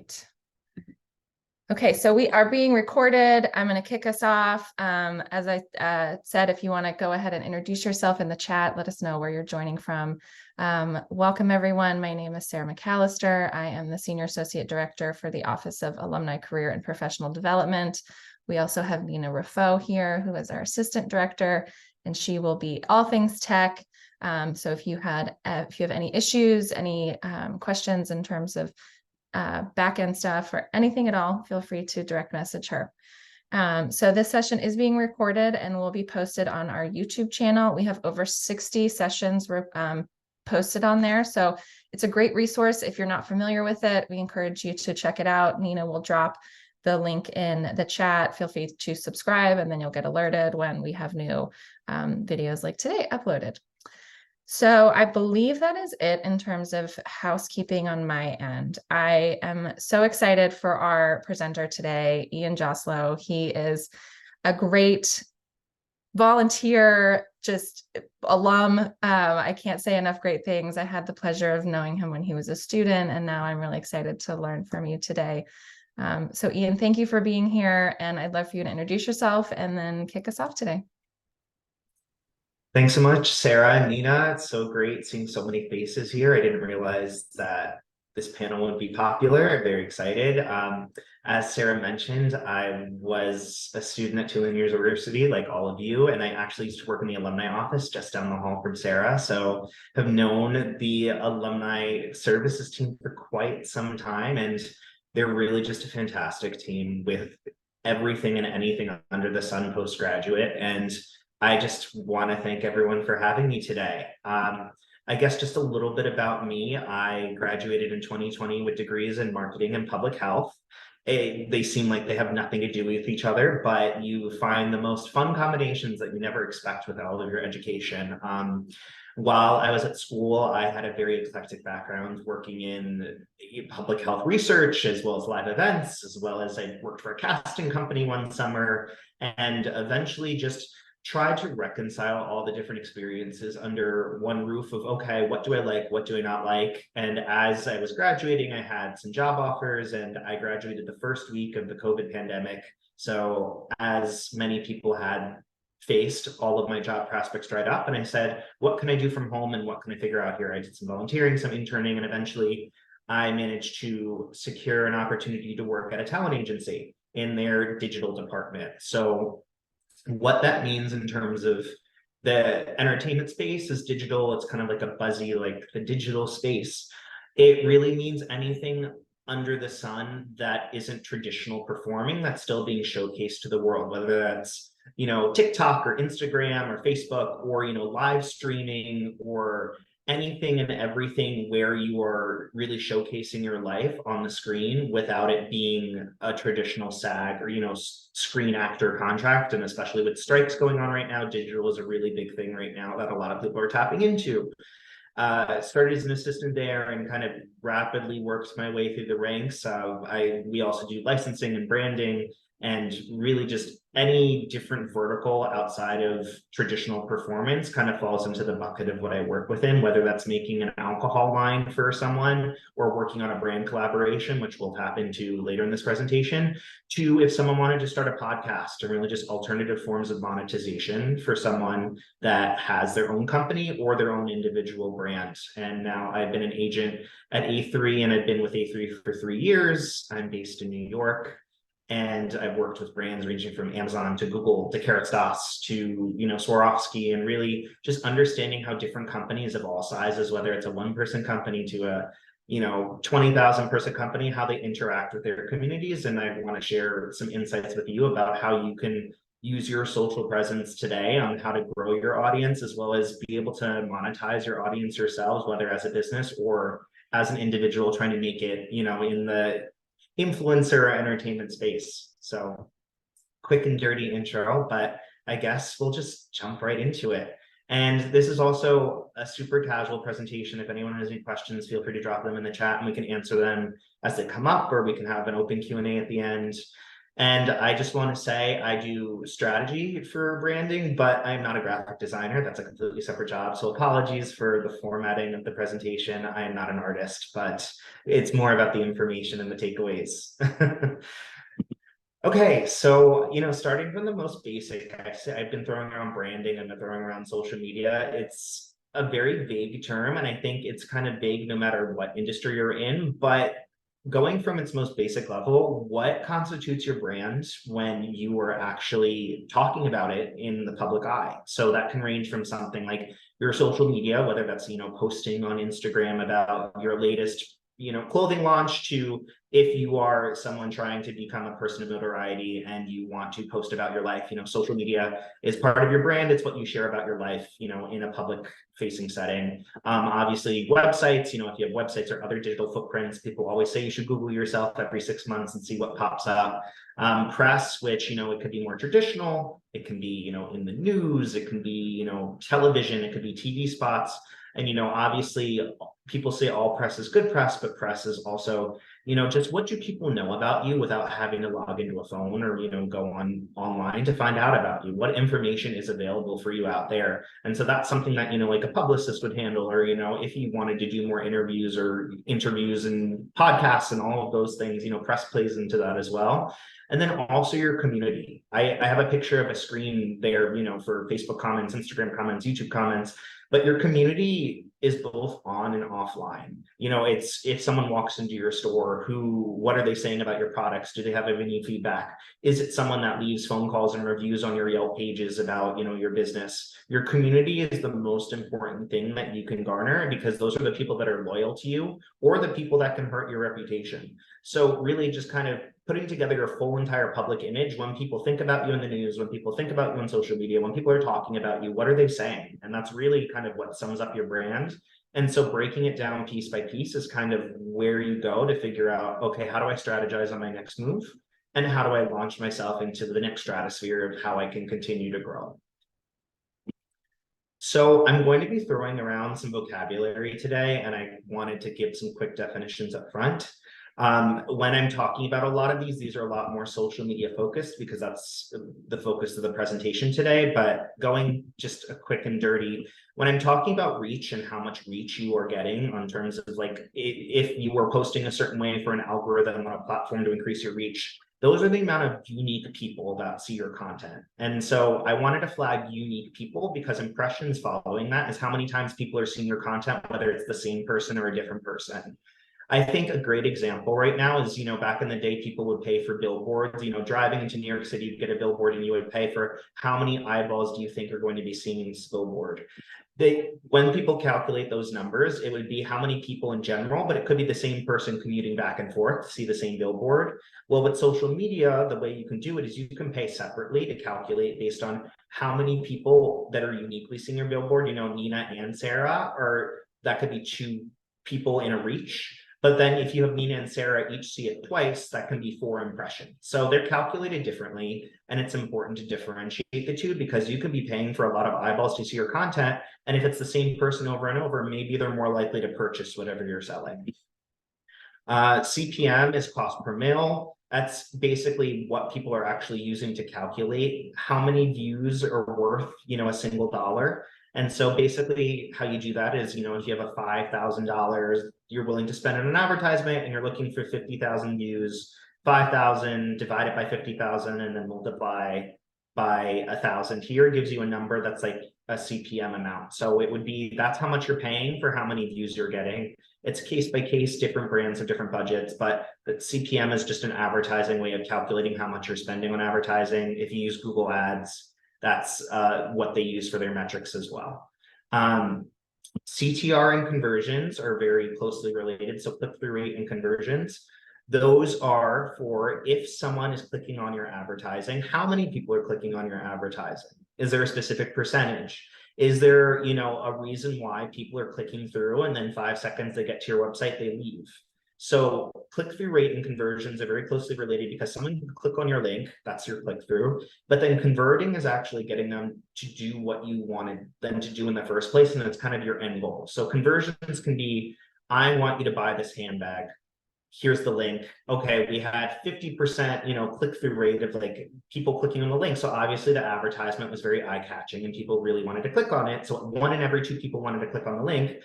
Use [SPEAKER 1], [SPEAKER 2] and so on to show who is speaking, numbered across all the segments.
[SPEAKER 1] right. Okay, so we are being recorded. I'm going to kick us off. As I said, if you want to go ahead and introduce yourself in the chat, let us know where you're joining from. Welcome, everyone. My name is Sarah McAllister. I am the Senior Associate Director for the Office of Alumni Career and Professional Development. We also have Nina Raffo here, who is our Assistant Director, and she will be all things tech. So if you have any issues, any questions in terms of back-end stuff or anything at all, feel free to direct message her. So this session is being recorded and will be posted on our YouTube channel. We have over 60 sessions posted on there. So it's a great resource. If you're not familiar with it, we encourage you to check it out. Nina will drop the link in the chat. Feel free to subscribe, and then you'll get alerted when we have new videos like today uploaded. So I believe that is it in terms of housekeeping on my end. I am so excited for our presenter today, Ian Joselow. He is a great volunteer, just alum. I can't say enough great things. I had the pleasure of knowing him when he was a student, and now I'm really excited to learn from you today. So Ian, thank you for being here, and I'd love for you to introduce yourself and then kick us off today.
[SPEAKER 2] Thanks so much, Sarah and Nina. It's so great seeing so many faces here. I didn't realize that this panel would be popular. I'm very excited. As Sarah mentioned, I was a student at Tulane University, like all of you, and I actually used to work in the alumni office just down the hall from Sarah. So have known the alumni services team for quite some time, and they're really just a fantastic team with everything and anything under the sun postgraduate. And I just want to thank everyone for having me today. I guess just a little bit about me. I graduated in 2020 with degrees in marketing and public health. They seem like they have nothing to do with each other, but you find the most fun combinations that you never expect with all of your education. While I was at school, I had a very eclectic background working in public health research, as well as live events, as well as I worked for a casting company one summer, and eventually just try to reconcile all the different experiences under one roof of, okay, what do I like? What do I not like? And as I was graduating, I had some job offers, and I graduated the first week of the COVID pandemic. So as many people had faced, all of my job prospects dried up, and I said, what can I do from home and what can I figure out here? I did some volunteering, some interning, and eventually I managed to secure an opportunity to work at a talent agency in their digital department. So what that means in terms of the entertainment space is digital. It's kind of like a buzzy, like the digital space. It really means anything under the sun that isn't traditional performing that's still being showcased to the world, whether that's, TikTok or Instagram or Facebook or, live streaming or anything and everything where you are really showcasing your life on the screen without it being a traditional SAG or, screen actor contract. And especially with strikes going on right now, digital is a really big thing right now that a lot of people are tapping into. Started as an assistant there and kind of rapidly worked my way through the ranks. We also do licensing and branding, and really just any different vertical outside of traditional performance kind of falls into the bucket of what I work within, whether that's making an alcohol line for someone or working on a brand collaboration, which we'll tap into later in this presentation, to if someone wanted to start a podcast or really just alternative forms of monetization for someone that has their own company or their own individual brand. And now I've been an agent at A3, and I've been with A3 for 3 years. I'm based in New York. And I've worked with brands ranging from Amazon to Google to Carrot Sauce to, Swarovski, and really just understanding how different companies of all sizes, whether it's a one-person company to a, 20,000 person company, how they interact with their communities. And I want to share some insights with you about how you can use your social presence today on how to grow your audience, as well as be able to monetize your audience yourselves, whether as a business or as an individual trying to make it, in the influencer entertainment space. So quick and dirty intro, but I guess we'll just jump right into it. And this is also a super casual presentation. If anyone has any questions, feel free to drop them in the chat and we can answer them as they come up, or we can have an open Q&A at the end. And I just want to say I do strategy for branding, but I'm not a graphic designer. That's a completely separate job. So apologies for the formatting of the presentation. I am not an artist, but it's more about the information and the takeaways. Okay, so starting from the most basic, I've been throwing around branding and throwing around social media. It's a very vague term, and I think it's kind of vague no matter what industry you're in. But going from its most basic level, what constitutes your brand when you are actually talking about it in the public eye? So that can range from something like your social media, whether that's posting on Instagram about your latest clothing launch, to if you are someone trying to become a person of notoriety and you want to post about your life. Social media is part of your brand. It's what you share about your life, in a public facing setting. Obviously websites, if you have websites or other digital footprints, people always say you should Google yourself every 6 months and see what pops up. Press, which, it could be more traditional. It can be, in the news, it can be, television, it could be TV spots. And, obviously people say all press is good press, but press is also, just what do people know about you without having to log into a phone or, go online to find out about you? What information is available for you out there? And so that's something that, like a publicist would handle, or, if you wanted to do more interviews and podcasts and all of those things, press plays into that as well. And then also your community. I have a picture of a screen there, for Facebook comments, Instagram comments, YouTube comments, but your community is both on and offline. It's if someone walks into your store, what are they saying about your products? Do they have any feedback? Is it someone that leaves phone calls and reviews on your Yelp pages about, your business? Your community is the most important thing that you can garner, because those are the people that are loyal to you, or the people that can hurt your reputation. So really just kind of putting together your full entire public image. When people think about you in the news, when people think about you on social media, when people are talking about you, what are they saying? And that's really kind of what sums up your brand. And so breaking it down piece by piece is kind of where you go to figure out, okay, how do I strategize on my next move? And how do I launch myself into the next stratosphere of how I can continue to grow? So I'm going to be throwing around some vocabulary today, and I wanted to give some quick definitions up front. When I'm talking about a lot of these are a lot more social media focused, because that's the focus of the presentation today. But going just a quick and dirty, when I'm talking about reach and how much reach you are getting on terms of like, if you were posting a certain way for an algorithm on a platform to increase your reach, those are the amount of unique people that see your content. And so I wanted to flag unique people, because impressions following that is how many times people are seeing your content, whether it's the same person or a different person. I think a great example right now is, back in the day, people would pay for billboards. Driving into New York City, you'd get a billboard and you would pay for how many eyeballs do you think are going to be seeing this billboard? When people calculate those numbers, it would be how many people in general, but it could be the same person commuting back and forth to see the same billboard. Well, with social media, the way you can do it is you can pay separately to calculate based on how many people that are uniquely seeing your billboard, Nina and Sarah, or that could be two people in a reach. But then if you have Nina and Sarah each see it twice, that can be 4 impressions. So they're calculated differently, and it's important to differentiate the two, because you can be paying for a lot of eyeballs to see your content. And if it's the same person over and over, maybe they're more likely to purchase whatever you're selling. CPM is cost per mil. That's basically what people are actually using to calculate how many views are worth, a single dollar. And so basically how you do that is, if you have a $5,000 you're willing to spend on an advertisement and you're looking for 50,000 views, 5,000 divided by 50,000 and then multiply by 1,000 here gives you a number that's like a CPM amount. So it would be, that's how much you're paying for how many views you're getting. It's case by case, different brands have different budgets, but the CPM is just an advertising way of calculating how much you're spending on advertising. If you use Google Ads, that's what they use for their metrics as well. CTR and conversions are very closely related. So click-through rate and conversions, those are for if someone is clicking on your advertising, how many people are clicking on your advertising? Is there a specific percentage? Is there, a reason why people are clicking through and then 5 seconds they get to your website, they leave? So click-through rate and conversions are very closely related, because someone can click on your link, that's your click-through, but then converting is actually getting them to do what you wanted them to do in the first place, and that's kind of your end goal. So conversions can be, I want you to buy this handbag. here's the link. Okay, we had 50%, click-through rate of like people clicking on the link. So obviously the advertisement was very eye-catching and people really wanted to click on it. So 1 in every 2 people wanted to click on the link.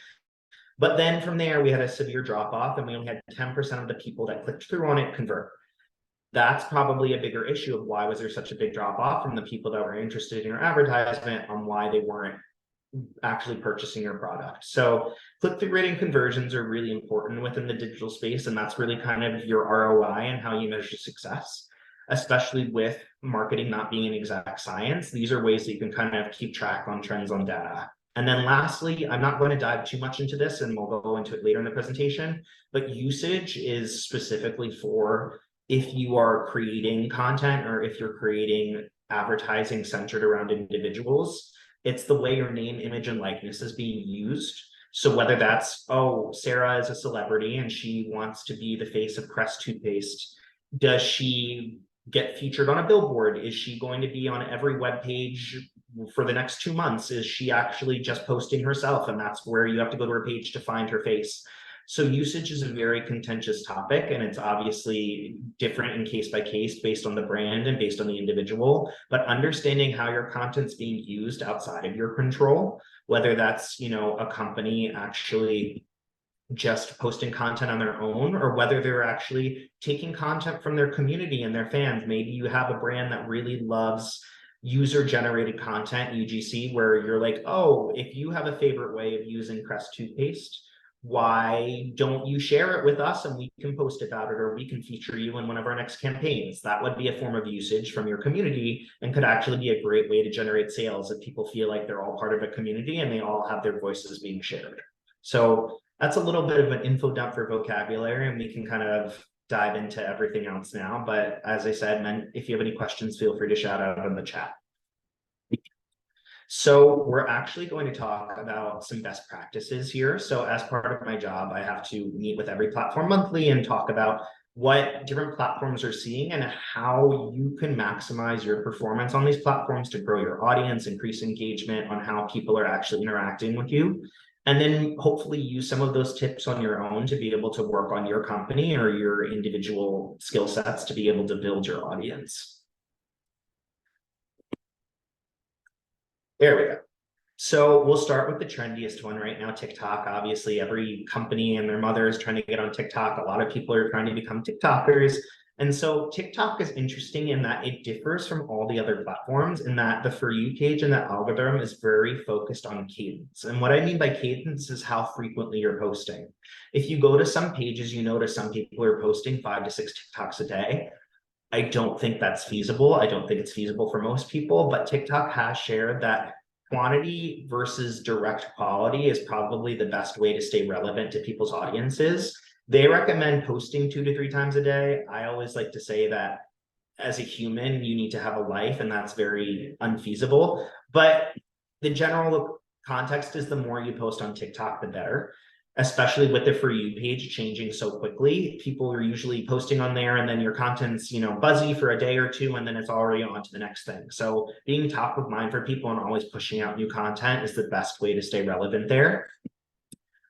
[SPEAKER 2] But then from there, we had a severe drop-off and we only had 10% of the people that clicked through on it convert. That's probably a bigger issue of why was there such a big drop-off from the people that were interested in your advertisement on why they weren't actually purchasing your product. So click-through rate and conversions are really important within the digital space, and that's really kind of your ROI and how you measure success, especially with marketing not being an exact science. These are ways that you can kind of keep track on trends on data. And then lastly, I'm not going to dive too much into this and we'll go into it later in the presentation, but usage is specifically for if you are creating content or if you're creating advertising centered around individuals. It's the way your name, image, and likeness is being used. So whether that's, oh, Sarah is a celebrity and she wants to be the face of Crest toothpaste, does she get featured on a billboard? Is she going to be on every web page for the next 2 months? Is she actually just posting herself? And that's where you have to go to her page to find her face. So usage is a very contentious topic, and it's obviously different in case by case based on the brand and based on the individual, but understanding how your content's being used outside of your control, whether that's, a company actually just posting content on their own, or whether they're actually taking content from their community and their fans. Maybe you have a brand that really loves user-generated content, UGC, where you're like, oh, if you have a favorite way of using Crest toothpaste, why don't you share it with us and we can post about it, or we can feature you in one of our next campaigns? That would be a form of usage from your community and could actually be a great way to generate sales if people feel like they're all part of a community and they all have their voices being shared. So that's a little bit of an info dump for vocabulary, and we can kind of dive into everything else now. But as I said, if you have any questions, feel free to shout out in the chat. So we're actually going to talk about some best practices here. So as part of my job, I have to meet with every platform monthly and talk about what different platforms are seeing and how you can maximize your performance on these platforms to grow your audience, increase engagement on how people are actually interacting with you. And then hopefully use some of those tips on your own to be able to work on your company or your individual skill sets to be able to build your audience. There we go. So we'll start with the trendiest one right now, TikTok. Obviously, every company and their mother is trying to get on TikTok. A lot of people are trying to become TikTokers. And so TikTok is interesting in that it differs from all the other platforms in that the For You page and the algorithm is very focused on cadence. And what I mean by cadence is how frequently you're posting. If you go to some pages, you notice some people are posting 5 to 6 TikToks a day. I don't think that's feasible. I don't think it's feasible for most people, but TikTok has shared that quantity versus direct quality is probably the best way to stay relevant to people's audiences. They recommend posting 2 to 3 times a day. I always like to say that as a human, you need to have a life, and that's very unfeasible. But the general context is the more you post on TikTok, the better. Especially with the For You page changing so quickly. People are usually posting on there and then your content's, buzzy for a day or 2, and then it's already on to the next thing. So being top of mind for people and always pushing out new content is the best way to stay relevant there.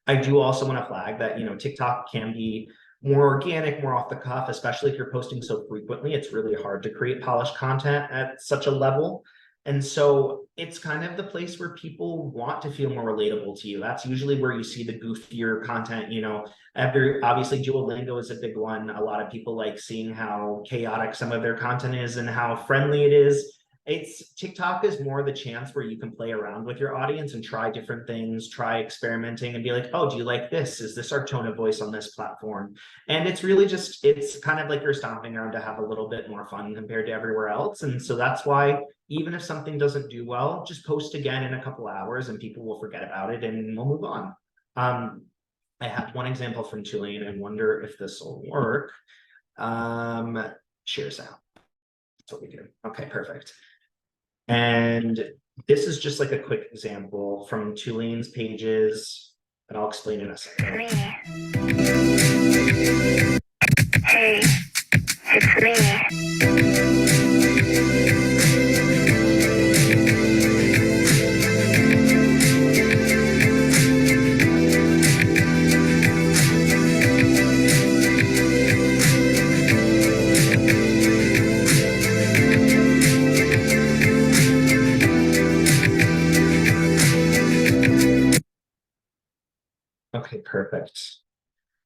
[SPEAKER 2] I do also want to flag that, TikTok can be more organic, more off the cuff, especially if you're posting so frequently. It's really hard to create polished content at such a level. And so it's kind of the place where people want to feel more relatable to you. That's usually where you see the goofier content, obviously Joselow is a big one. A lot of people like seeing how chaotic some of their content is and how friendly it is. TikTok is more the chance where you can play around with your audience and try different things, try experimenting and be like, oh, do you like this? Is this our tone of voice on this platform? And it's really it's kind of like you're stomping around to have a little bit more fun compared to everywhere else. And so that's why even if something doesn't do well, just post again in a couple hours and people will forget about it and we'll move on. I have one example from Tulane. I wonder if this will work. Cheers out. That's what we do. Okay, perfect. And this is just like a quick example from Tulane's pages, and I'll explain in a second.
[SPEAKER 3] Hey, it's me.
[SPEAKER 2] Okay, perfect.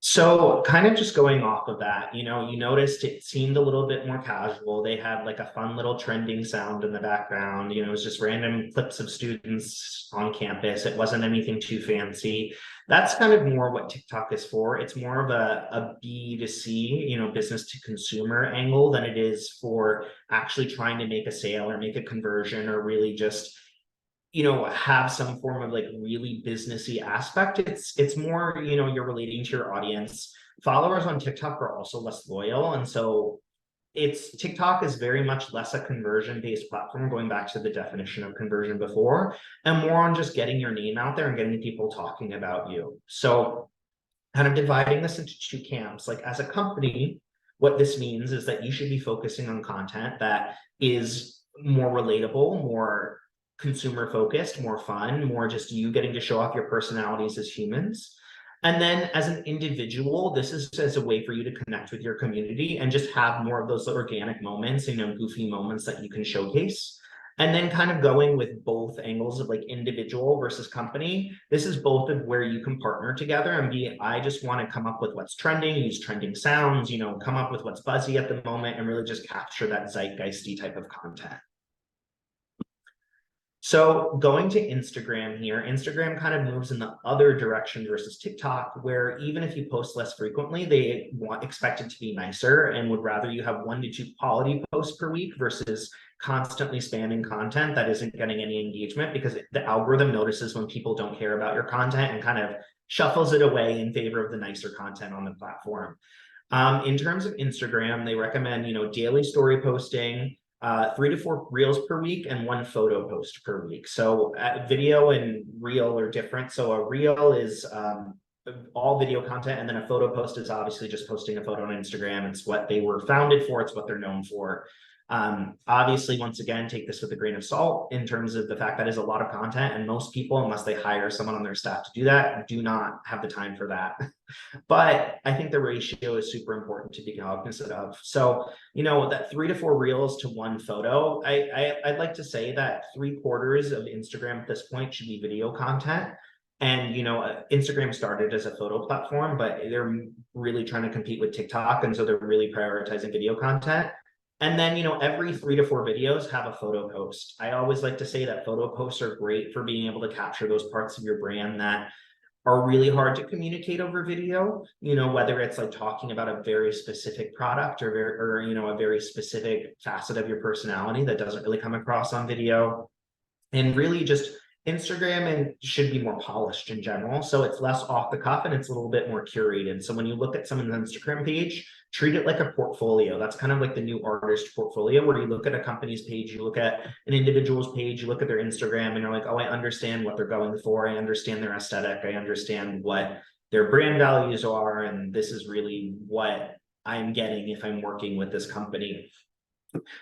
[SPEAKER 2] So kind of just going off of that, you noticed it seemed a little bit more casual. They had like a fun little trending sound in the background. It was just random clips of students on campus. It wasn't anything too fancy. That's kind of more what TikTok is for. It's more of a B2C, business to consumer angle than it is for actually trying to make a sale or make a conversion or really just have some form of like really businessy aspect. It's more, you're relating to your audience. Followers on TikTok are also less loyal. And so TikTok is very much less a conversion based platform, going back to the definition of conversion before, and more on just getting your name out there and getting people talking about you. So kind of dividing this into two camps, like as a company, what this means is that you should be focusing on content that is more relatable, more consumer focused, more fun, more just you getting to show off your personalities as humans. And then as an individual, this is as a way for you to connect with your community and just have more of those organic moments, goofy moments that you can showcase. And then kind of going with both angles of like individual versus company. This is both of where you can partner together and I just want to come up with what's trending, use trending sounds, come up with what's buzzy at the moment and really just capture that zeitgeisty type of content. So going to Instagram here, Instagram kind of moves in the other direction versus TikTok, where even if you post less frequently, they expect it to be nicer and would rather you have 1 to 2 quality posts per week versus constantly spamming content that isn't getting any engagement, because the algorithm notices when people don't care about your content and kind of shuffles it away in favor of the nicer content on the platform. In terms of Instagram, they recommend, daily story posting, 3 to 4 reels per week and 1 photo post per week. So video and reel are different. So a reel is all video content, and then a photo post is obviously just posting a photo on Instagram. It's what they were founded for. It's what they're known for. Obviously, once again, take this with a grain of salt in terms of the fact that is a lot of content, and most people, unless they hire someone on their staff to do that, do not have the time for that. But I think the ratio is super important to be cognizant of. So, that 3 to 4 reels to 1 photo, I'd like to say that 3/4 of Instagram at this point should be video content. And, Instagram started as a photo platform, but they're really trying to compete with TikTok. And so they're really prioritizing video content. And then, every 3 to 4 videos have a photo post. I always like to say that photo posts are great for being able to capture those parts of your brand that are really hard to communicate over video, whether it's like talking about a very specific product or a very specific facet of your personality that doesn't really come across on video. And really just Instagram should be more polished in general. So it's less off the cuff and it's a little bit more curated. So when you look at someone's Instagram page, treat it like a portfolio. That's kind of like the new artist portfolio, where you look at a company's page, you look at an individual's page, you look at their Instagram and you're like, oh, I understand what they're going for. I understand their aesthetic. I understand what their brand values are. And this is really what I'm getting if I'm working with this company.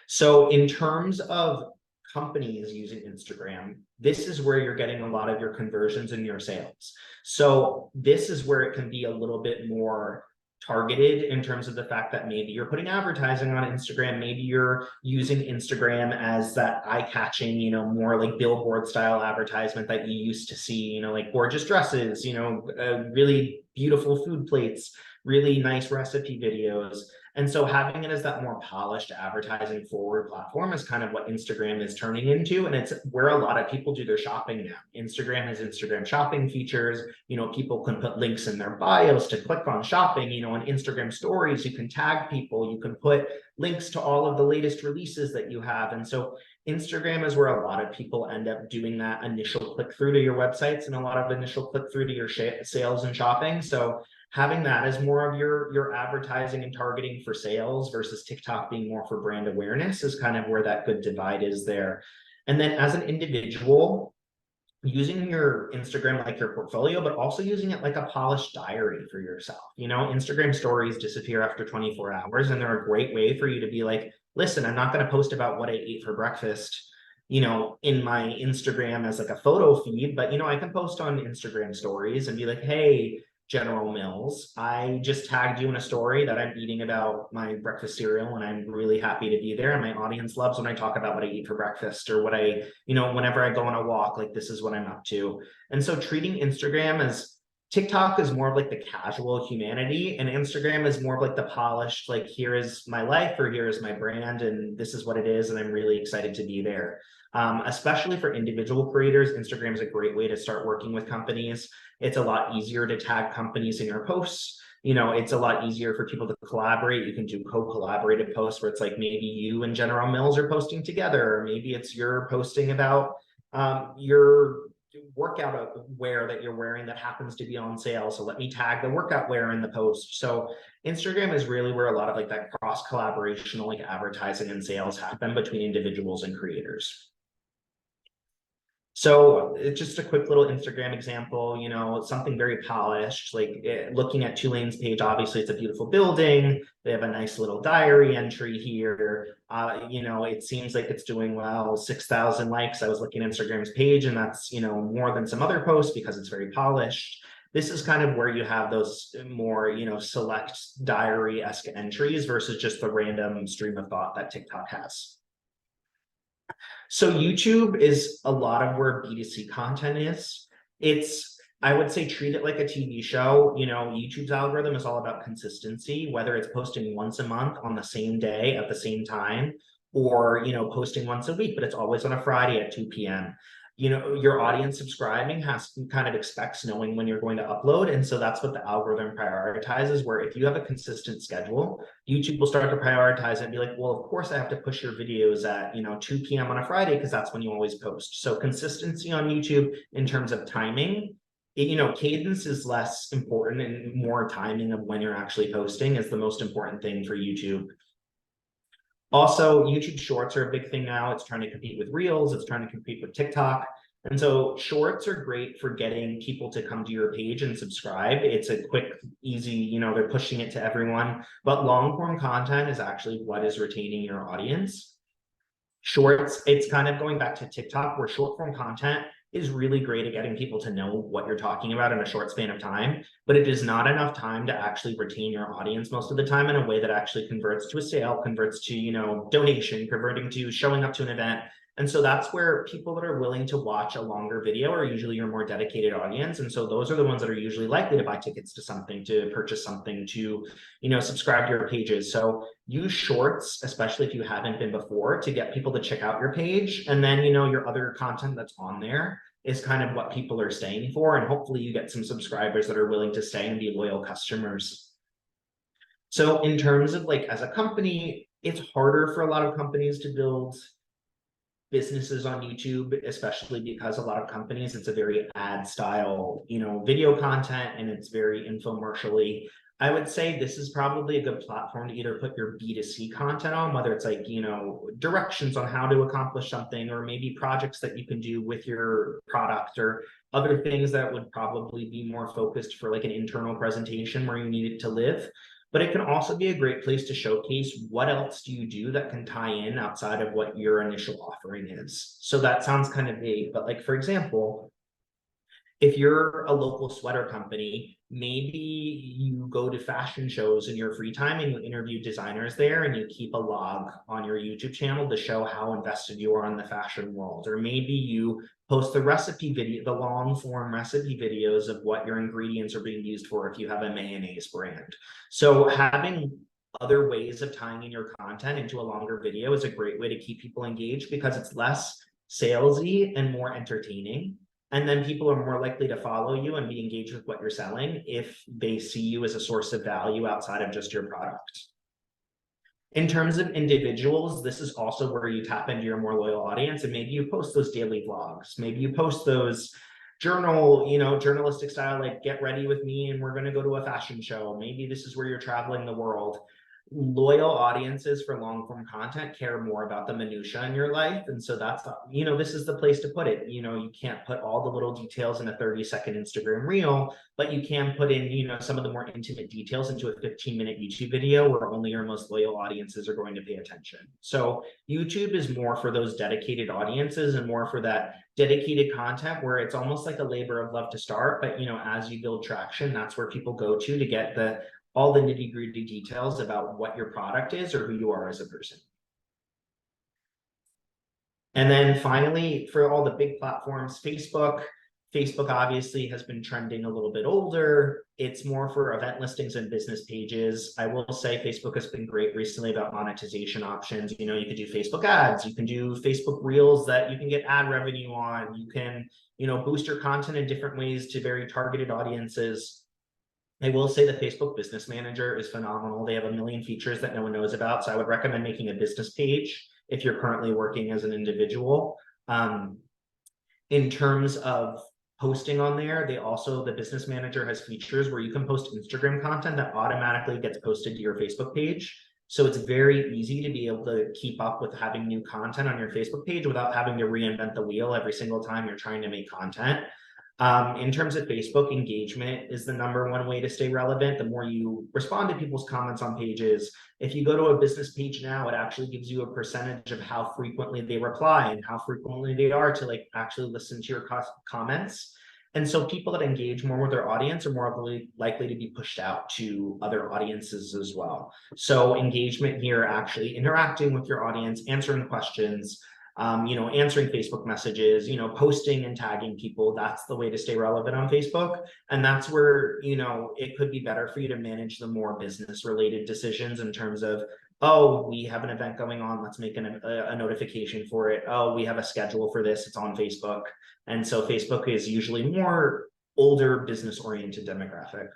[SPEAKER 2] So in terms of companies using Instagram, this is where you're getting a lot of your conversions and your sales. So this is where it can be a little bit more targeted in terms of the fact that maybe you're putting advertising on Instagram, maybe you're using Instagram as that eye-catching, more like billboard style advertisement that you used to see, like gorgeous dresses, really beautiful food plates, really nice recipe videos. And so having it as that more polished advertising forward platform is kind of what Instagram is turning into. And it's where a lot of people do their shopping now. Instagram has Instagram shopping features. People can put links in their bios to click on shopping. On Instagram stories, you can tag people. You can put links to all of the latest releases that you have. And so Instagram is where a lot of people end up doing that initial click through to your websites and a lot of initial click through to your sales and shopping. So having that as more of your advertising and targeting for sales versus TikTok being more for brand awareness is kind of where that good divide is there. And then as an individual, using your Instagram like your portfolio, but also using it like a polished diary for yourself. Instagram stories disappear after 24 hours, and they're a great way for you to be like, listen, I'm not going to post about what I ate for breakfast, in my Instagram as like a photo feed, but I can post on Instagram stories and be like, hey, General Mills, I just tagged you in a story that I'm eating about my breakfast cereal, and I'm really happy to be there. And my audience loves when I talk about what I eat for breakfast, or what I, whenever I go on a walk, like this is what I'm up to. And so treating Instagram as TikTok is more of like the casual humanity, and Instagram is more of like the polished, like, here is my life, or here is my brand, and this is what it is, and I'm really excited to be there. Especially for individual creators, Instagram is a great way to start working with companies. It's a lot easier to tag companies in your posts. It's a lot easier for people to collaborate. You can do co-collaborative posts where it's like maybe you and General Mills are posting together, or maybe it's you're posting about your workout wear that you're wearing that happens to be on sale. So let me tag the workout wear in the post. So Instagram is really where a lot of like that cross collaborational like advertising and sales happen between individuals and creators. So it's just a quick little Instagram example, something very polished, like looking at Tulane's page, obviously it's a beautiful building. They have a nice little diary entry here. It seems like it's doing well, 6,000 likes. I was looking at Instagram's page, and that's, more than some other posts because it's very polished. This is kind of where you have those more, select diary-esque entries versus just the random stream of thought that TikTok has. So YouTube is a lot of where B2C content is. I would say, treat it like a TV show. YouTube's algorithm is all about consistency, whether it's posting once a month on the same day at the same time, or, posting once a week, but it's always on a Friday at 2 p.m. Your audience subscribing kind of expects knowing when you're going to upload. And so that's what the algorithm prioritizes, where if you have a consistent schedule, YouTube will start to prioritize it and be like, well, of course I have to push your videos at, 2 p.m. on a Friday because that's when you always post. So consistency on YouTube in terms of timing, cadence is less important, and more timing of when you're actually posting is the most important thing for YouTube. Also, YouTube Shorts are a big thing now. It's trying to compete with Reels. It's trying to compete with TikTok. And so Shorts are great for getting people to come to your page and subscribe. It's a quick, easy, they're pushing it to everyone. But long form content is actually what is retaining your audience. Shorts, it's kind of going back to TikTok, where short form content is really great at getting people to know what you're talking about in a short span of time, but it is not enough time to actually retain your audience most of the time in a way that actually converts to a sale, converts to, donation, converting to showing up to an event. And so that's where people that are willing to watch a longer video are usually your more dedicated audience. And so those are the ones that are usually likely to buy tickets to something, to purchase something, to, subscribe to your pages. So use Shorts, especially if you haven't been before, to get people to check out your page. And then, your other content that's on there is kind of what people are staying for. And hopefully you get some subscribers that are willing to stay and be loyal customers. So in terms of like, as a company, it's harder for a lot of companies to build businesses on YouTube, especially because a lot of companies, it's a very ad style, video content, and it's very infomercially. I would say this is probably a good platform to either put your B2C content on, whether it's like, directions on how to accomplish something, or maybe projects that you can do with your product, or other things that would probably be more focused for like an internal presentation where you need it to live. But it can also be a great place to showcase what else do you do that can tie in outside of what your initial offering is. So that sounds kind of vague, but like, for example, if you're a local sweater company, maybe you go to fashion shows in your free time and you interview designers there, and you keep a log on your YouTube channel to show how invested you are in the fashion world. Or maybe you post the recipe video, the long form recipe videos of what your ingredients are being used for if you have a mayonnaise brand. So having other ways of tying in your content into a longer video is a great way to keep people engaged, because it's less salesy and more entertaining. And then people are more likely to follow you and be engaged with what you're selling if they see you as a source of value outside of just your product. In terms of individuals, this is also where you tap into your more loyal audience, and maybe you post those daily vlogs. Maybe you post those journalistic style, like, get ready with me and we're going to go to a fashion show. Maybe this is where you're traveling the world. Loyal audiences for long form content care more about the minutia in your life. And so that's, this is the place to put it. You can't put all the little details in a 30-second Instagram reel, but you can put in, some of the more intimate details into a 15-minute YouTube video where only your most loyal audiences are going to pay attention. So YouTube is more for those dedicated audiences and more for that dedicated content where it's almost like a labor of love to start. But, as you build traction, that's where people go to get all the nitty-gritty details about what your product is or who you are as a person. And then finally, for all the big platforms, Facebook Facebook obviously has been trending a little bit older. It's more for event listings and business pages. I will say Facebook has been great recently about monetization options. You know, you can do Facebook ads, you can do Facebook Reels that you can get ad revenue on. You can, you know, boost your content in different ways to very targeted audiences. I will say the Facebook Business Manager is phenomenal. They have a million features that no one knows about. So I would recommend making a business page if you're currently working as an individual. In terms of posting on there, the Business Manager has features where you can post Instagram content that automatically gets posted to your Facebook page. So it's very easy to be able to keep up with having new content on your Facebook page without having to reinvent the wheel every single time you're trying to make content. In terms of Facebook, engagement is the #1 way to stay relevant. The more you respond to people's comments on pages, if you go to a business page now, it actually gives you a percentage of how frequently they reply and how frequently they are to like actually listen to your comments. And so people that engage more with their audience are more likely to be pushed out to other audiences as well. So engagement here, actually interacting with your audience, answering questions, you know, answering Facebook messages, you know, posting and tagging people, that's the way to stay relevant on Facebook. And that's where, you know, it could be better for you to manage the more business related decisions in terms of, oh, we have an event going on, let's make a notification for it. Oh, we have a schedule for this, it's on Facebook. And so Facebook is usually more older business oriented demographic.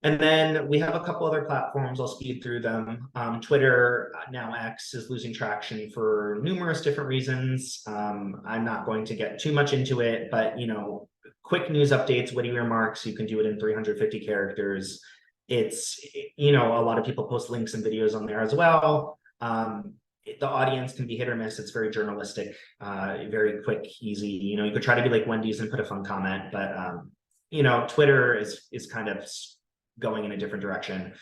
[SPEAKER 2] And then we have a couple other platforms, I'll speed through them. Twitter, now X, is losing traction for numerous different reasons. I'm not going to get too much into it, but you know, quick news updates, witty remarks, you can do it in 350 characters. It's, you know, a lot of people post links and videos on there as well. The audience can be hit or miss. It's very journalistic, very quick, easy. You know, you could try to be like Wendy's and put a fun comment, but you know, Twitter is kind of going in a different direction.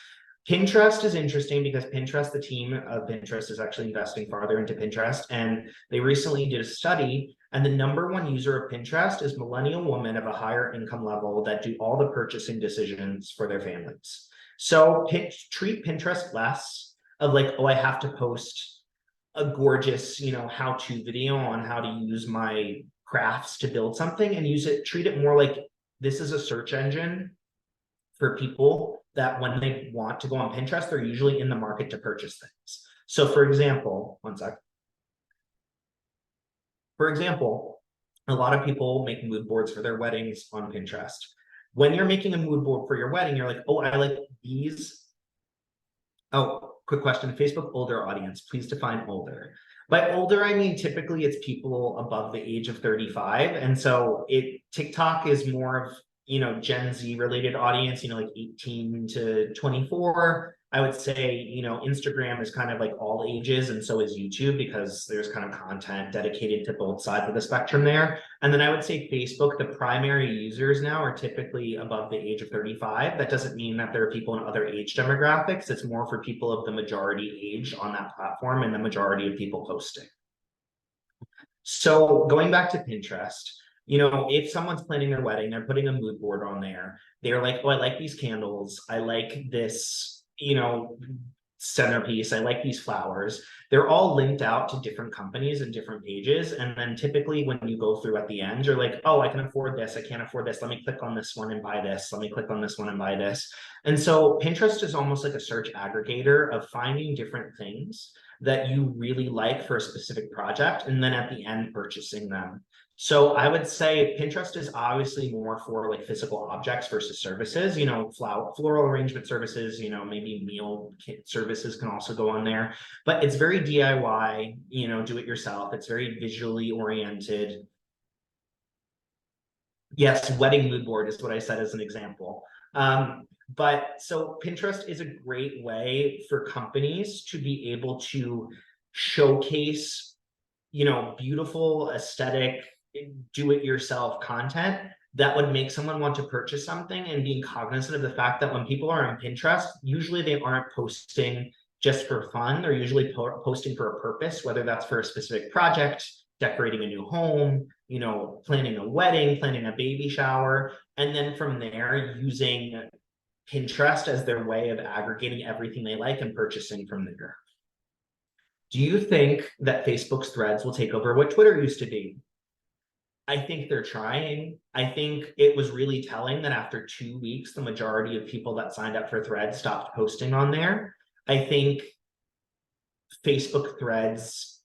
[SPEAKER 2] Pinterest is interesting because Pinterest, the team of Pinterest is actually investing farther into Pinterest. And they recently did a study, and the #1 user of Pinterest is millennial women of a higher income level that do all the purchasing decisions for their families. So treat Pinterest less of like, oh, I have to post a gorgeous, you know, how-to video on how to use my crafts to build something, and treat it more like this is a search engine for people that when they want to go on Pinterest, they're usually in the market to purchase things. So for example, one sec. For example, a lot of people make mood boards for their weddings on Pinterest. When you're making a mood board for your wedding, you're like, oh, I like these. Oh, quick question, Facebook older audience, please define older. By older, I mean, typically it's people above the age of 35. And so TikTok is more of, you know, Gen Z related audience, you know, like 18 to 24. I would say, you know, Instagram is kind of like all ages, and so is YouTube because there's kind of content dedicated to both sides of the spectrum there. And then I would say Facebook, the primary users now are typically above the age of 35. That doesn't mean that there are people in other age demographics. It's more for people of the majority age on that platform and the majority of people posting. So going back to Pinterest, you know, if someone's planning their wedding, they're putting a mood board on there. They're like, oh, I like these candles. I like this, you know, centerpiece. I like these flowers. They're all linked out to different companies and different pages. And then typically when you go through at the end, you're like, oh, I can afford this. I can't afford this. Let me click on this one and buy this. Let me click on this one and buy this. And so Pinterest is almost like a search aggregator of finding different things that you really like for a specific project, and then at the end purchasing them. So I would say Pinterest is obviously more for like physical objects versus services, you know, floral arrangement services, you know, maybe meal kit services can also go on there, but it's very DIY, you know, do it yourself. It's very visually oriented. Yes, wedding mood board is what I said as an example. But so Pinterest is a great way for companies to be able to showcase, you know, beautiful aesthetic, do-it-yourself content that would make someone want to purchase something, and being cognizant of the fact that when people are on Pinterest, usually they aren't posting just for fun. They're usually posting for a purpose, whether that's for a specific project, decorating a new home, you know, planning a wedding, planning a baby shower, and then from there using Pinterest as their way of aggregating everything they like and purchasing from there. Do you think that Facebook's threads will take over what Twitter used to be? I think they're trying. I think it was really telling that after 2 weeks, the majority of people that signed up for Threads stopped posting on there. I think Facebook Threads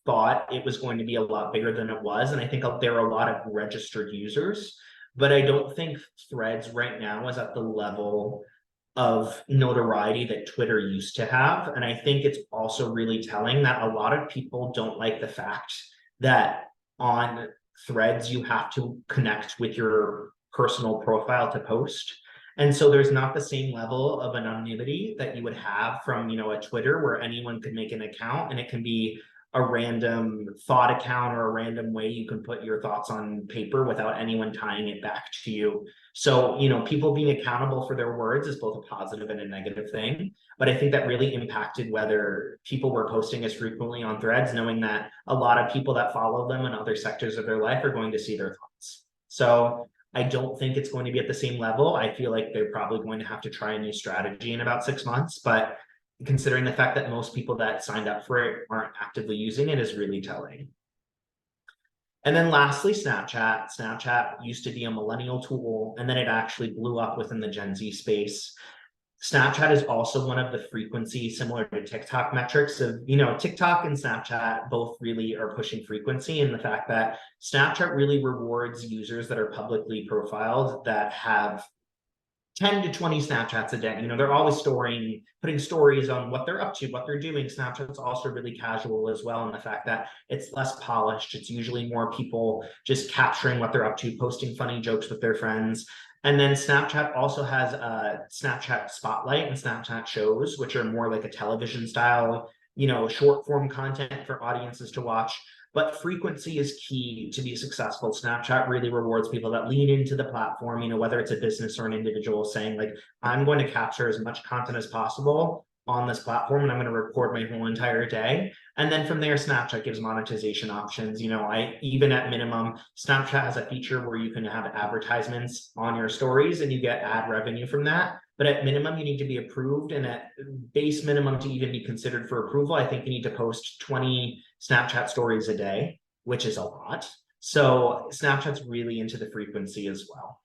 [SPEAKER 2] thought it was going to be a lot bigger than it was. And I think there are a lot of registered users, but I don't think Threads right now is at the level of notoriety that Twitter used to have. And I think it's also really telling that a lot of people don't like the fact that on Threads, you have to connect with your personal profile to post. And so there's not the same level of anonymity that you would have from, a Twitter where anyone could make an account and it can be a random thought account or a random way you can put your thoughts on paper without anyone tying it back to you. So, people being accountable for their words is both a positive and a negative thing. But I think that really impacted whether people were posting as frequently on Threads, knowing that a lot of people that follow them in other sectors of their life are going to see their thoughts. So I don't think it's going to be at the same level. I feel like they're probably going to have to try a new strategy in about 6 months, but considering the fact that most people that signed up for it aren't actively using it is really telling. And then lastly, Snapchat. Snapchat used to be a millennial tool, and then it actually blew up within the Gen Z space. Snapchat is also one of the frequency, similar to TikTok metrics of, TikTok and Snapchat both really are pushing frequency, and the fact that Snapchat really rewards users that are publicly profiled that have 10 to 20 Snapchats a day. They're always putting stories on what they're up to, what they're doing. Snapchat's also really casual as well. And the fact that it's less polished, it's usually more people just capturing what they're up to, posting funny jokes with their friends. And then Snapchat also has Snapchat Spotlight and Snapchat Shows, which are more like a television style, short form content for audiences to watch. But frequency is key to be successful. Snapchat really rewards people that lean into the platform, whether it's a business or an individual saying like, I'm going to capture as much content as possible on this platform and I'm going to record my whole entire day. And then from there, Snapchat gives monetization options. Even at minimum, Snapchat has a feature where you can have advertisements on your stories and you get ad revenue from that. But at minimum, you need to be approved. And at base minimum to even be considered for approval, I think you need to post 20 Snapchat stories a day, which is a lot. So Snapchat's really into the frequency as well.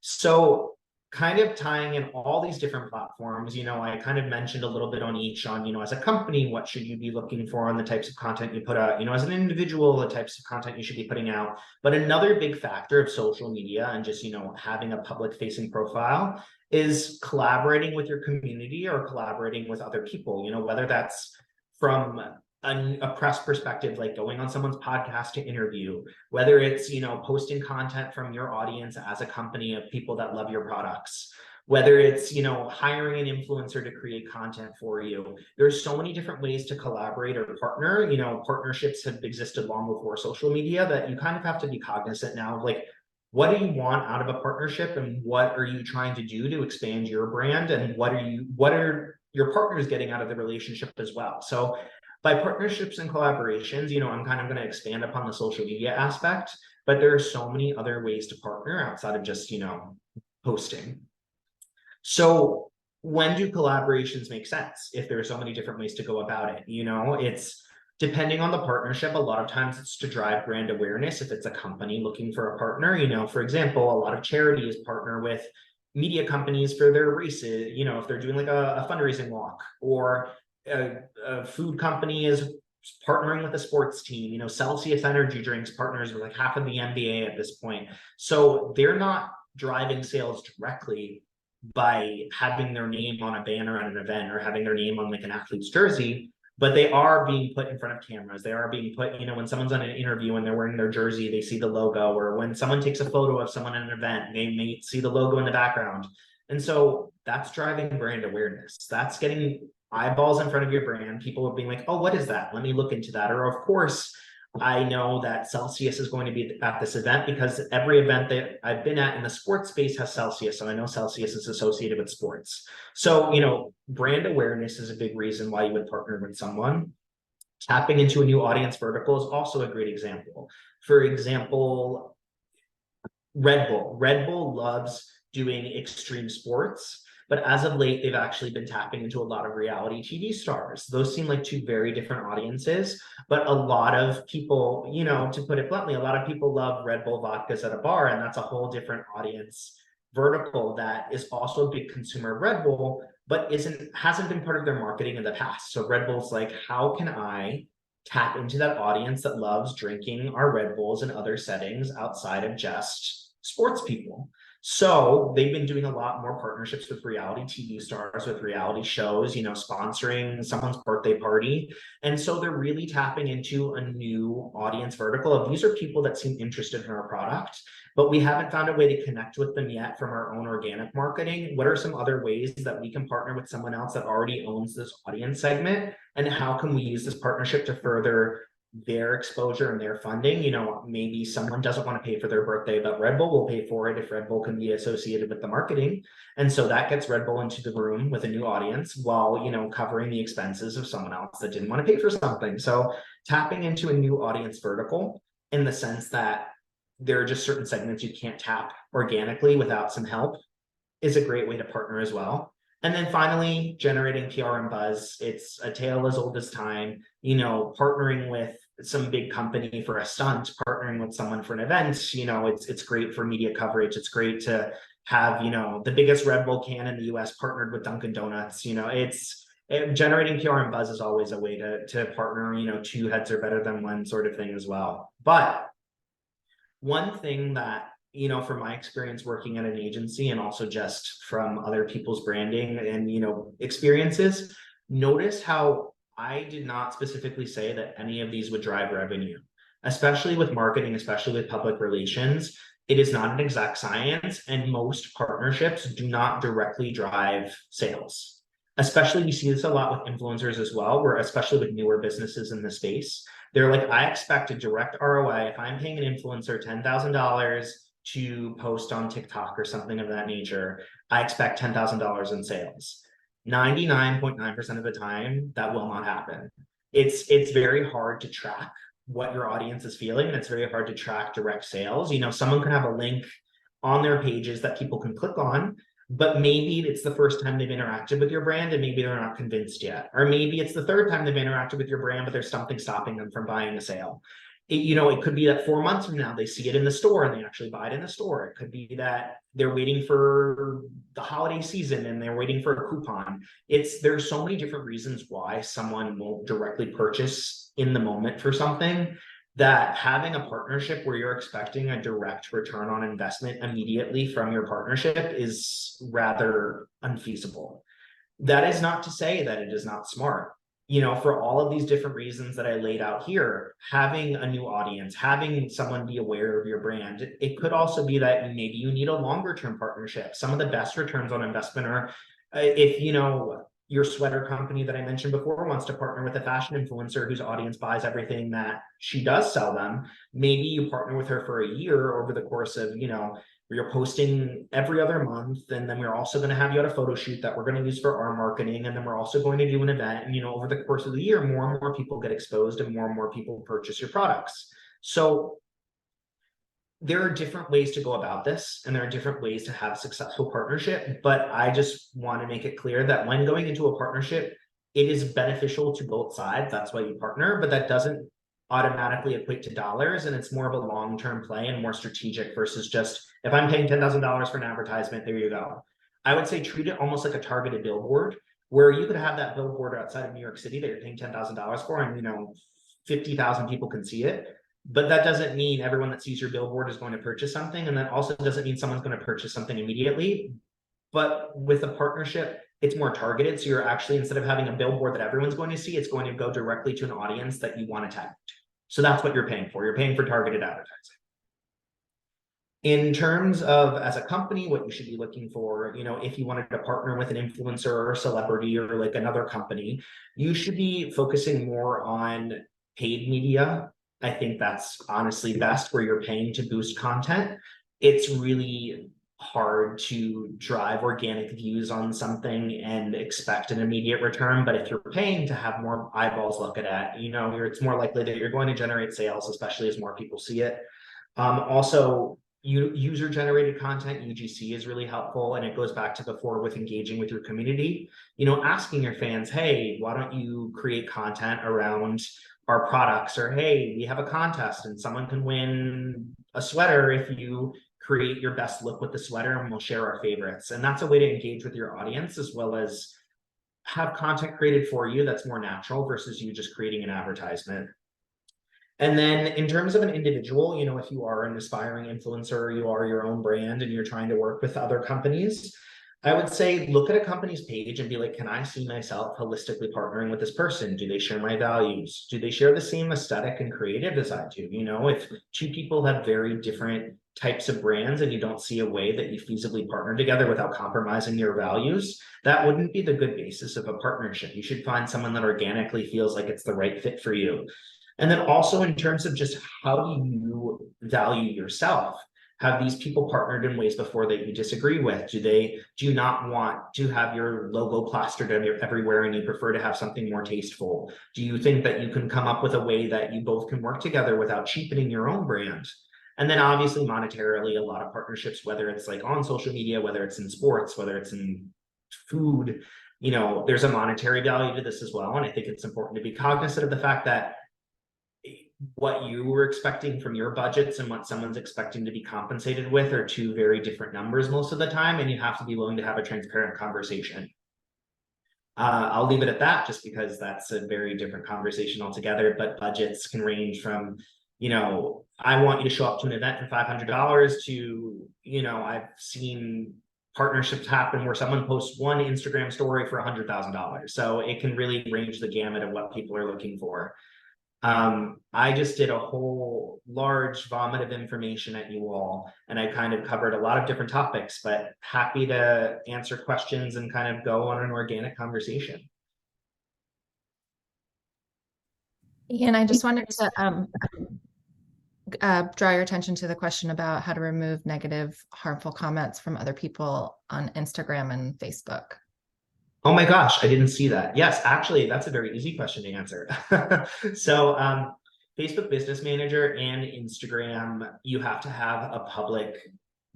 [SPEAKER 2] So kind of tying in all these different platforms, I kind of mentioned a little bit on each as a company, what should you be looking for on the types of content you put out, as an individual, the types of content you should be putting out. But another big factor of social media and just, having a public facing profile is collaborating with your community or collaborating with other people, whether that's from a press perspective, like going on someone's podcast to interview, whether it's, posting content from your audience as a company of people that love your products, whether it's, hiring an influencer to create content for you. There's so many different ways to collaborate or partner. Partnerships have existed long before social media that you kind of have to be cognizant now of like, what do you want out of a partnership and what are you trying to do to expand your brand and what are your partners getting out of the relationship as well. So by partnerships and collaborations, I'm kind of going to expand upon the social media aspect, but there are so many other ways to partner outside of just, posting. So when do collaborations make sense? If there are so many different ways to go about it, it's depending on the partnership. A lot of times it's to drive brand awareness. If it's a company looking for a partner, for example, a lot of charities partner with media companies for their races, if they're doing like a fundraising walk, or a food company is partnering with a sports team. Celsius energy drinks partners with like half of the NBA at this point. So they're not driving sales directly by having their name on a banner at an event or having their name on like an athlete's jersey, but they are being put in front of cameras. They are being put, when someone's on an interview and they're wearing their jersey, they see the logo, or when someone takes a photo of someone at an event, they may see the logo in the background. And so that's driving brand awareness. That's getting eyeballs in front of your brand. People are being like, oh, what is that? Let me look into that. Or of course, I know that Celsius is going to be at this event because every event that I've been at in the sports space has Celsius. So I know Celsius is associated with sports. So, brand awareness is a big reason why you would partner with someone. Tapping into a new audience vertical is also a great example. For example, Red Bull. Red Bull loves doing extreme sports. But as of late, they've actually been tapping into a lot of reality TV stars. Those seem like two very different audiences, but a lot of people, you know, to put it bluntly, a lot of people love Red Bull vodkas at a bar, and that's a whole different audience vertical that is also a big consumer of Red Bull, but hasn't been part of their marketing in the past. So Red Bull's like, how can I tap into that audience that loves drinking our Red Bulls in other settings outside of just sports people? So they've been doing a lot more partnerships with reality TV stars, with reality shows, you know, sponsoring someone's birthday party. And so they're really tapping into a new audience vertical of these are people that seem interested in our product, but we haven't found a way to connect with them yet from our own organic marketing. What are some other ways that we can partner with someone else that already owns this audience segment? And how can we use this partnership to further their exposure and their funding? You know, maybe someone doesn't want to pay for their birthday, but Red Bull will pay for it if Red Bull can be associated with the marketing. And so that gets Red Bull into the room with a new audience while, you know, covering the expenses of someone else that didn't want to pay for something. So tapping into a new audience vertical in the sense that there are just certain segments you can't tap organically without some help is a great way to partner as well. And then finally, generating PR and buzz. It's a tale as old as time, you know, partnering with some big company for a stunt, partnering with someone for an event, you know, it's great for media coverage. It's great to have, you know, the biggest Red Bull can in the US partnered with Dunkin' Donuts. You know, generating PR and buzz is always a way to partner, you know, two heads are better than one sort of thing as well. But one thing that, you know, from my experience working at an agency and also just from other people's branding and, you know, experiences, notice how I did not specifically say that any of these would drive revenue, especially with marketing, especially with public relations. It is not an exact science, and most partnerships do not directly drive sales. Especially, we see this a lot with influencers as well, where especially with newer businesses in the space, they're like, I expect a direct ROI. If I'm paying an influencer $10,000 to post on TikTok or something of that nature, I expect $10,000 in sales. 99.9% of the time, that will not happen. It's very hard to track what your audience is feeling, and it's very hard to track direct sales. You know, someone can have a link on their pages that people can click on, but maybe it's the first time they've interacted with your brand and maybe they're not convinced yet. Or maybe it's the third time they've interacted with your brand, but there's something stopping them from buying a sale. You know, it could be that 4 months from now, they see it in the store and they actually buy it in the store. It could be that they're waiting for the holiday season and they're waiting for a coupon. There's so many different reasons why someone won't directly purchase in the moment for something, that having a partnership where you're expecting a direct return on investment immediately from your partnership is rather unfeasible. That is not to say that it is not smart. You know, for all of these different reasons that I laid out here, having a new audience, having someone be aware of your brand, it could also be that maybe you need a longer term partnership. Some of the best returns on investment are if, you know, your sweater company that I mentioned before wants to partner with a fashion influencer whose audience buys everything that she does sell them. Maybe you partner with her for a year over the course of, you know, you're posting every other month, and then we're also going to have you at a photo shoot that we're going to use for our marketing, and then we're also going to do an event. And, you know, over the course of the year, more and more people get exposed and more people purchase your products. So there are different ways to go about this, and there are different ways to have a successful partnership. But I just want to make it clear that when going into a partnership, it is beneficial to both sides. That's why you partner, but that doesn't automatically equate to dollars. And it's more of a long-term play and more strategic versus just, if I'm paying $10,000 for an advertisement, there you go. I would say treat it almost like a targeted billboard, where you could have that billboard outside of New York City that you're paying $10,000 for, and, you know, 50,000 people can see it. But that doesn't mean everyone that sees your billboard is going to purchase something. And that also doesn't mean someone's going to purchase something immediately. But with a partnership, it's more targeted. So you're actually, instead of having a billboard that everyone's going to see, it's going to go directly to an audience that you want to tap. So that's what you're paying for. You're paying for targeted advertising. In terms of, as a company, what you should be looking for, you know, if you wanted to partner with an influencer or a celebrity or like another company, you should be focusing more on paid media. I think that's honestly best, where you're paying to boost content. It's really hard to drive organic views on something and expect an immediate return. But if you're paying to have more eyeballs look at it, you know, it's more likely that you're going to generate sales, especially as more people see it. Also, user-generated content, UGC, is really helpful. And it goes back to before with engaging with your community, asking your fans, hey, why don't you create content around our products? Or, hey, we have a contest and someone can win a sweater if you create your best look with the sweater, and we'll share our favorites. And that's a way to engage with your audience, as well as have content created for you that's more natural versus you just creating an advertisement. And then in terms of an individual, if you are an aspiring influencer, you are your own brand and you're trying to work with other companies, I would say look at a company's page and be like, can I see myself holistically partnering with this person? Do they share my values? Do they share the same aesthetic and creative as I do? If two people have very different types of brands and you don't see a way that you feasibly partner together without compromising your values, that wouldn't be the good basis of a partnership. You should find someone that organically feels like it's the right fit for you. And then also in terms of just how do you value yourself? Have these people partnered in ways before that you disagree with? Do you not want to have your logo plastered everywhere and you prefer to have something more tasteful? Do you think that you can come up with a way that you both can work together without cheapening your own brand? And then obviously monetarily, a lot of partnerships, whether it's like on social media, whether it's in sports, whether it's in food, there's a monetary value to this as well. And I think it's important to be cognizant of the fact that what you were expecting from your budgets and what someone's expecting to be compensated with are two very different numbers most of the time, and you have to be willing to have a transparent conversation. I'll leave it at that just because that's a very different conversation altogether, but budgets can range from, I want you to show up to an event for $500 to, I've seen partnerships happen where someone posts one Instagram story for $100,000. So it can really range the gamut of what people are looking for. I just did a whole large vomit of information at you all, and I kind of covered a lot of different topics, but happy to answer questions and kind of go on an organic conversation.
[SPEAKER 1] Ian, I just wanted to draw your attention to the question about how to remove negative, harmful comments from other people on Instagram and Facebook.
[SPEAKER 2] Oh my gosh, I didn't see that. Yes, actually, that's a very easy question to answer. So Facebook Business Manager and Instagram, you have to have a public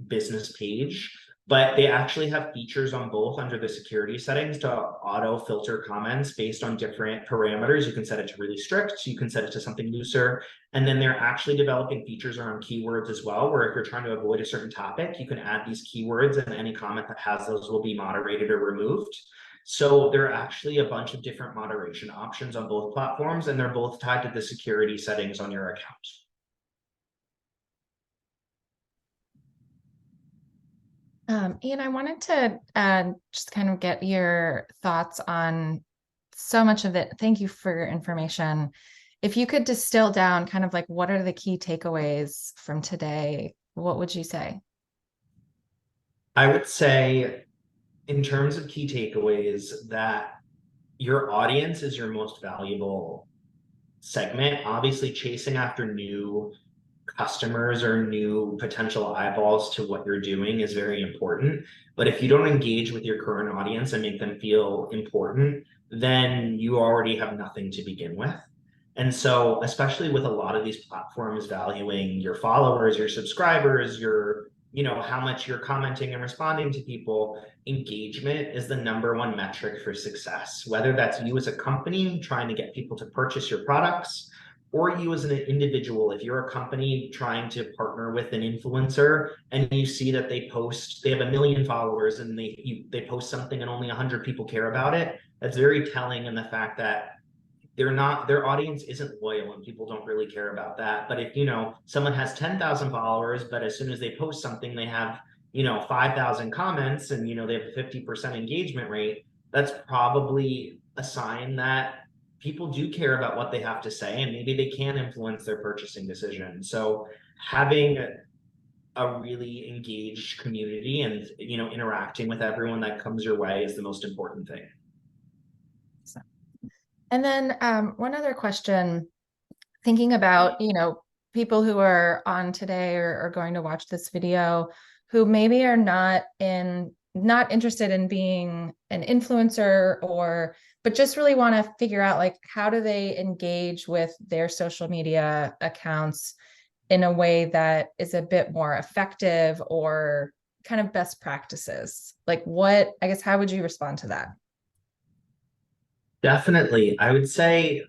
[SPEAKER 2] business page, but they actually have features on both under the security settings to auto filter comments based on different parameters. You can set it to really strict, you can set it to something looser, and then they're actually developing features around keywords as well, where if you're trying to avoid a certain topic, you can add these keywords and any comment that has those will be moderated or removed. So there are actually a bunch of different moderation options on both platforms, and they're both tied to the security settings on your account.
[SPEAKER 1] Ian, I wanted to just kind of get your thoughts on so much of it. Thank you for your information. If you could distill down kind of like what are the key takeaways from today, what would you say?
[SPEAKER 2] I would say, in terms of key takeaways, that your audience is your most valuable segment. Obviously, chasing after new customers or new potential eyeballs to what you're doing is very important. But if you don't engage with your current audience and make them feel important, then you already have nothing to begin with. And so, especially with a lot of these platforms valuing your followers, your subscribers, how much you're commenting and responding to people, engagement is the #1 metric for success. Whether that's you as a company trying to get people to purchase your products, or you as an individual, if you're a company trying to partner with an influencer and you see that they have 1 million followers and they post something and only 100 people care about it, that's very telling in the fact that their audience isn't loyal and people don't really care about that. But if someone has 10,000 followers, but as soon as they post something they have 5,000 comments and they have a 50% engagement rate, that's probably a sign that people do care about what they have to say and maybe they can influence their purchasing decision. So having a really engaged community and interacting with everyone that comes your way is the most important thing.
[SPEAKER 1] And then one other question, thinking about, people who are on today or going to watch this video who maybe are not interested in being an influencer but just really want to figure out like, how do they engage with their social media accounts in a way that is a bit more effective, or kind of best practices? Like what, I guess, how would you respond to that?
[SPEAKER 2] Definitely. I would say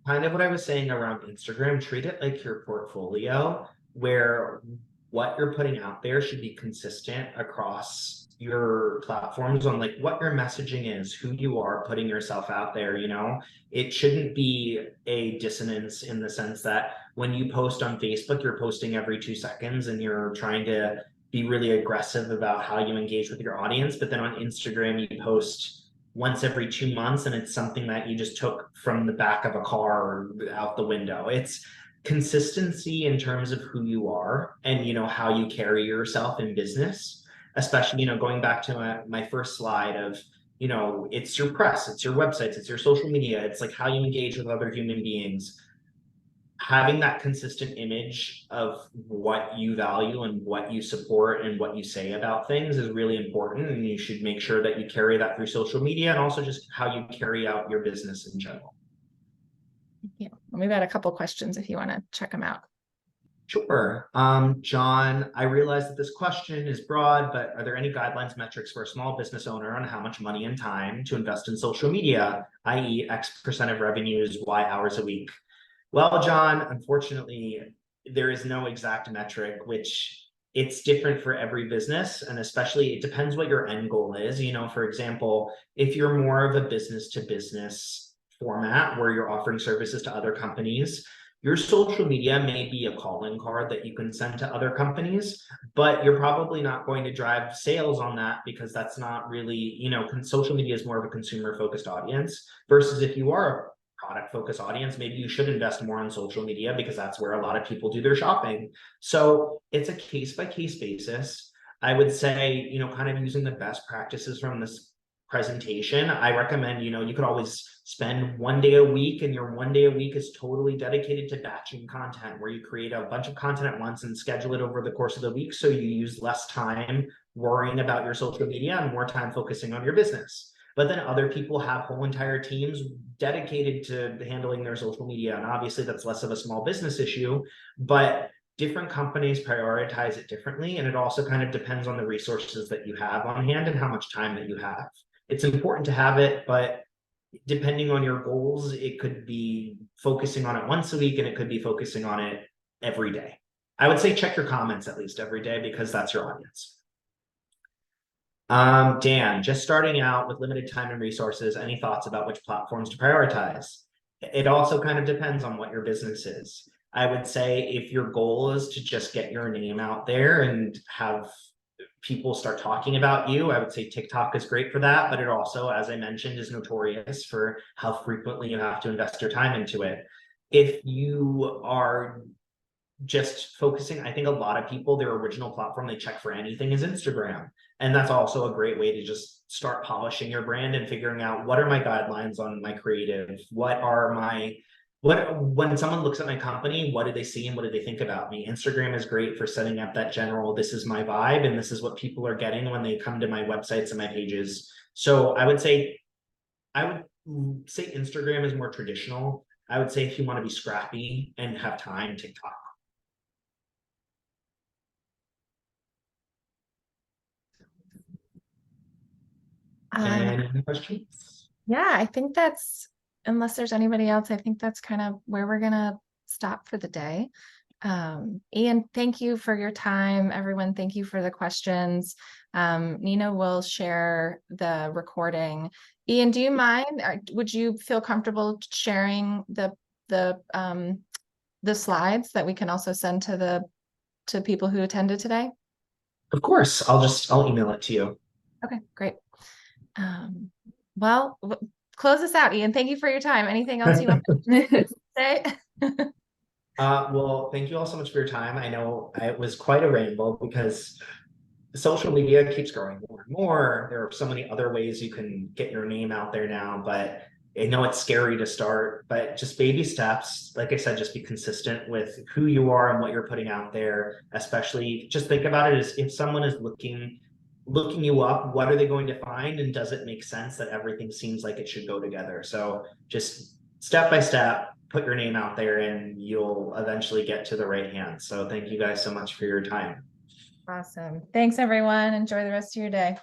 [SPEAKER 2] kind of what I was saying around Instagram, treat it like your portfolio, where what you're putting out there should be consistent across your platforms on like what your messaging is, who you are putting yourself out there, you know. It shouldn't be a dissonance in the sense that when you post on Facebook, you're posting every 2 seconds and you're trying to be really aggressive about how you engage with your audience. But then on Instagram, you post once every 2 months and it's something that you just took from the back of a car or out the window. It's consistency in terms of who you are and, you know, how you carry yourself in business, especially, you know, going back to my first slide of, you know, it's your press, it's your websites, it's your social media, it's like how you engage with other human beings. Having that consistent image of what you value and what you support and what you say about things is really important, and you should make sure that you carry that through social media and also just how you carry out your business in general.
[SPEAKER 1] Yeah, we've got a couple questions if you want to check them out.
[SPEAKER 2] Sure. John, I realize that this question is broad, but are there any guidelines, metrics for a small business owner on how much money and time to invest in social media, i.e. X% of revenues, Y hours a week? Well, John, unfortunately, there is no exact metric, which it's different for every business. And especially it depends what your end goal is. You know, for example, if you're more of a business to business format where you're offering services to other companies, your social media may be a calling card that you can send to other companies, but you're probably not going to drive sales on that because that's not really, you know, social media is more of a consumer focused audience versus if you are a product focused audience, maybe you should invest more on social media because that's where a lot of people do their shopping. So it's a case by case basis. I would say, you know, kind of using the best practices from this presentation, I recommend, you know, you could always spend 1 day a week, and your 1 day a week is totally dedicated to batching content where you create a bunch of content at once and schedule it over the course of the week. So you use less time worrying about your social media and more time focusing on your business. But then other people have whole entire teams dedicated to handling their social media. And obviously that's less of a small business issue, but different companies prioritize it differently. And it also kind of depends on the resources that you have on hand and how much time that you have. It's important to have it, but depending on your goals, it could be focusing on it once a week and it could be focusing on it every day. I would say check your comments at least every day because that's your audience. Dan, just starting out with limited time and resources, any thoughts about which platforms to prioritize? It also kind of depends on what your business is. I would say if your goal is to just get your name out there and have people start talking about you, I would say TikTok is great for that, but it also, as I mentioned, is notorious for how frequently you have to invest your time into it. If you are just focusing, I think a lot of people, their original platform they check for anything is Instagram. And that's also a great way to just start polishing your brand and figuring out what are my guidelines on my creative, when someone looks at my company, what do they see and what do they think about me? Instagram is great for setting up that general, this is my vibe and this is what people are getting when they come to my websites and my pages. So I would say Instagram is more traditional. I would say if you want to be scrappy and have time, TikTok. Any questions?
[SPEAKER 1] Yeah, I think that's, unless there's anybody else, I think that's kind of where we're gonna stop for the day. Ian, thank you for your time. Everyone, thank you for the questions. Nina will share the recording. Ian, do you mind, or would you feel comfortable sharing the slides that we can also send to people who attended today?
[SPEAKER 2] Of course, I'll email it to you.
[SPEAKER 1] Okay, great. Well, close us out, Ian. Thank you for your time. Anything else you want to say?
[SPEAKER 2] Well, thank you all so much for your time. I know it was quite a ramble because social media keeps growing more and more. There are so many other ways you can get your name out there now, but I know it's scary to start, but just baby steps. Like I said, just be consistent with who you are and what you're putting out there. Especially just think about it as if someone is looking you up, what are they going to find? And does it make sense that everything seems like it should go together? So just step by step, put your name out there and you'll eventually get to the right hand. So thank you guys so much for your time.
[SPEAKER 1] Awesome. Thanks, everyone. Enjoy the rest of your day.